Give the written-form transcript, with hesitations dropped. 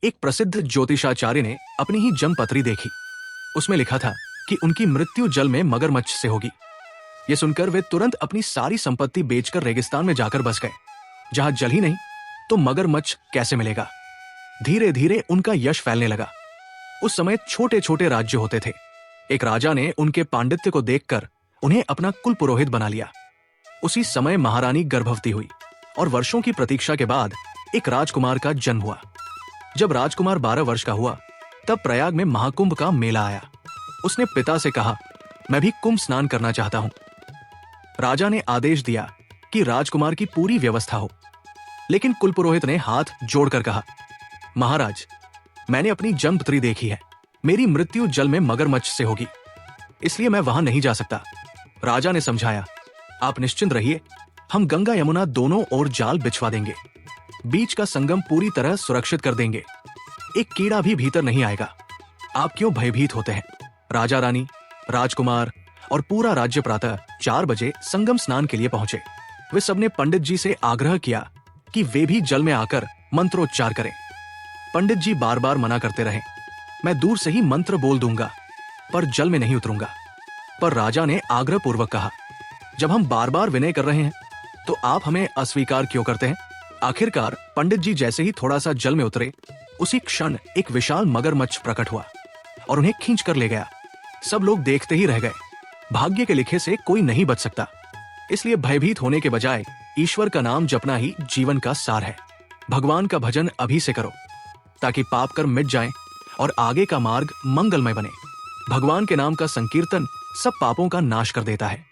एक प्रसिद्ध ज्योतिषाचार्य ने अपनी ही जन्मपत्री देखी। उसमें लिखा था कि उनकी मृत्यु जल में मगरमच्छ से होगी। ये सुनकर वे तुरंत अपनी सारी संपत्ति बेचकर रेगिस्तान में जाकर बस गए। जहां जल ही नहीं तो मगरमच्छ कैसे मिलेगा। धीरे धीरे उनका यश फैलने लगा। उस समय छोटे छोटे राज्य होते थे। एक राजा ने उनके पांडित्य को देखकर उन्हें अपना कुल पुरोहित बना लिया। उसी समय महारानी गर्भवती हुई और वर्षों की प्रतीक्षा के बाद एक राजकुमार का जन्म हुआ। जब राजकुमार 12 वर्ष का हुआ तब प्रयाग में महाकुंभ का मेला आया। उसने पिता से कहा, मैं भी कुंभ स्नान करना चाहता हूं। राजा ने आदेश दिया कि राजकुमार की पूरी व्यवस्था हो, लेकिन कुलपुरोहित ने हाथ जोड़कर कहा, महाराज, मैंने अपनी जन्मपत्री देखी है। मेरी मृत्यु जल में मगरमच्छ से होगी, इसलिए मैं वहां नहीं जा सकता। राजा ने समझाया, आप निश्चिंत रहिए, हम गंगा यमुना दोनों ओर जाल बिछवा देंगे। बीच का संगम पूरी तरह सुरक्षित कर देंगे। एक कीड़ा भी भीतर नहीं आएगा। आप क्यों भयभीत होते हैं? राजा रानी, राजकुमार और पूरा राज्य प्रातः 4 बजे संगम स्नान के लिए पहुंचे। वे सबने पंडित जी से आग्रह किया कि वे भी जल में आकर मंत्रोच्चार करें। पंडित जी बार बार मना करते रहे, मैं दूर से ही मंत्र बोल दूंगा पर जल में नहीं उतरूंगा। पर राजा ने आग्रह पूर्वक कहा, जब हम बार बार विनय कर रहे हैं तो आप हमें अस्वीकार क्यों करते हैं? आखिरकार पंडित जी जैसे ही थोड़ा सा जल में उतरे, उसी क्षण एक विशाल मगरमच्छ प्रकट हुआ और उन्हें खींच कर ले गया। सब लोग देखते ही रह गए। भाग्य के लिखे से कोई नहीं बच सकता, इसलिए भयभीत होने के बजाय ईश्वर का नाम जपना ही जीवन का सार है। भगवान का भजन अभी से करो ताकि पाप कर्म मिट जाएं और आगे का मार्ग मंगलमय बने। भगवान के नाम का संकीर्तन सब पापों का नाश कर देता है।